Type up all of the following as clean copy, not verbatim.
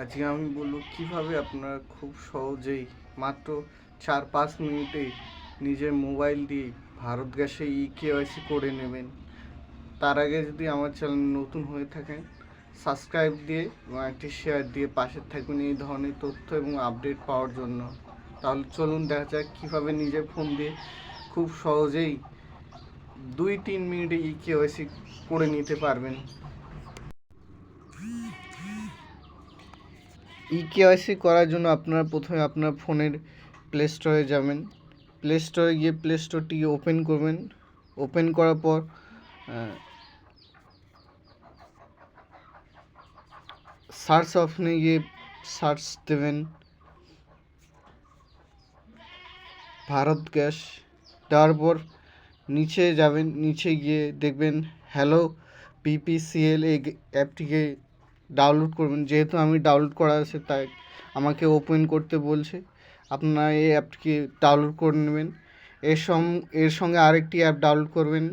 আজকে আমি বলবো কিভাবে আপনারা খুব সহজেই মাত্র 4-5 মিনিটেই নিজের মোবাইল দিয়ে ভারত গ্যাসে কেওয়াইসি করে নেবেন। তার আগে যদি আমার চ্যানেল নতুন হয়ে থাকেন, সাবস্ক্রাইব দিয়ে এবং একটি শেয়ার দিয়ে পাশে থাকবেন এই ধরনের তথ্য এবং আপডেট পাওয়ার জন্য। তাহলে চলুন দেখা যাক কীভাবে নিজের ফোন দিয়ে খুব সহজেই 2-3 মিনিটে কেওয়াইসি করে নিতে পারবেন। কেওয়াইসি করার জন্য আপনারা প্রথমে আপনার ফোনের প্লে স্টোরে যাবেন। প্লে স্টোরে গিয়ে প্লে স্টোরটিকে ওপেন করবেন। ওপেন করার পর সার্চ অপশনে গিয়ে সার্চ দেবেন ভারত গ্যাস। দেওয়ার পর নিচে যাবেন, নিচে গিয়ে দেখবেন হ্যালো পিপিসিএল এই অ্যাপটিকে ডাউনলোড করবেন। যেহেতু আমি ডাউনলোড করা আছে তাই আমাকে ওপেন করতে বলছে। আপনারা এই অ্যাপটিকে ডাউনলোড করে নেবেন। এর সঙ্গে আরেকটি অ্যাপ ডাউনলোড করবেন,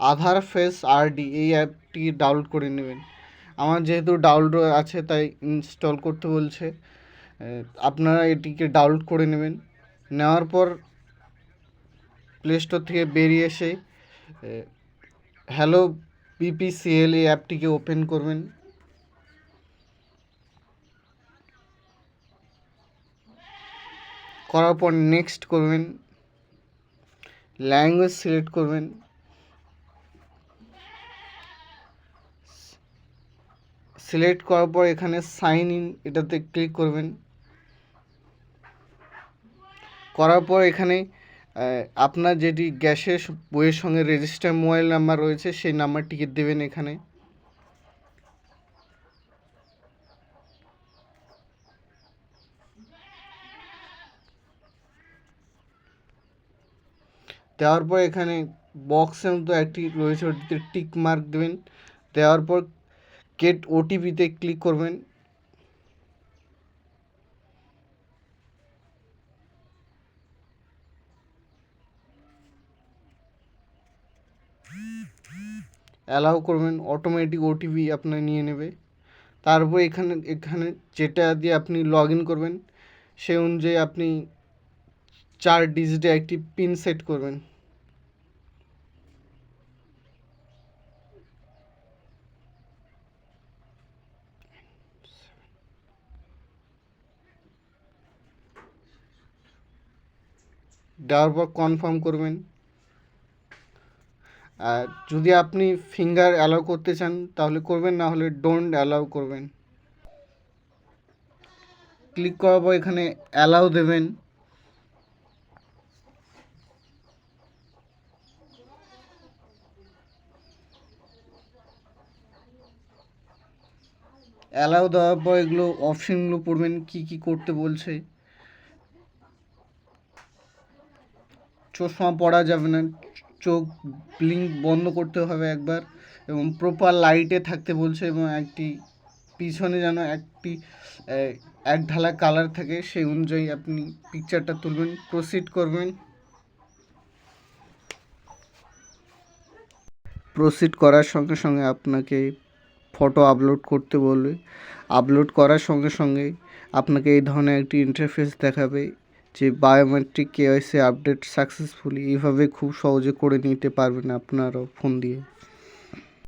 আধার ফেস আরডি। এই অ্যাপটি ডাউনলোড করে নেবেন। আমার যেহেতু ডাউনলোড আছে তাই ইনস্টল করতে বলছে। আপনারা এটিকে ডাউনলোড করে নেবেন। নেওয়ার পর প্লে স্টোর থেকে বেরিয়ে এসে হ্যালো বিপিসিএল এই অ্যাপটিকে ওপেন করবেন। করার পর নেক্সট করবেন, ল্যাঙ্গুয়েজ সিলেক্ট করবেন। সিলেক্ট করার পর এখানে সাইন ইন এটাতে ক্লিক করবেন। করার পর এখানে আপনার যেটি গ্যাসের বইয়ের সঙ্গে রেজিস্টার মোবাইল নাম্বার রয়েছে সেই নাম্বারটিকে দেবেন। এখানে দেওয়ার পর এখানে বক্সের মতো একটি রয়েছে, ওটিতে টিক মার্ক দেবেন। দেওয়ার পর গেট ওটিপিতে ক্লিক করবেন। অ্যালাউ করবেন, অটোমেটিক ওটিপি আপনার নিয়ে নেবে। তারপর এখানে যেটা দিয়ে আপনি লগ ইন করবেন সেই অনুযায়ী আপনি 4 ডিজিটে একটি পিন সেট করবেন। দেওয়ার পর কনফার্ম করবেন। আর যদি আপনি ফিঙ্গার অ্যালাউ করতে চান তাহলে করবেন, না হলে ডোন্ট অ্যালাউ করবেন। ক্লিক করার পর এখানে অ্যালাউ দেবেন। অ্যালাউ দেওয়ার পর এগুলো অপশনগুলো পড়বেন কি কি করতে বলছে। চশমা পরা যাবে না, চোখ ব্লিঙ্ক বন্ধ করতে হবে একবার, এবং প্রপার লাইটে থাকতে বলছে, এবং একটি পিছনে যেন একটি এক ঢালা কালার থাকে সেই অনুযায়ী আপনি পিকচারটা তুলবেন। প্রসিড করবেন। প্রসিড করার সঙ্গে সঙ্গে আপনাকে ফটো আপলোড করতে বলবে। আপলোড করার সঙ্গে সঙ্গে আপনাকে এই ধরনের একটি ইন্টারফেস দেখাবে যে বায়োমেট্রিক কেওয়াইসি আপডেট সাকসেসফুলি। এইভাবে খুব সহজে করে নিতে পারবেন আপনারও ফোন দিয়ে।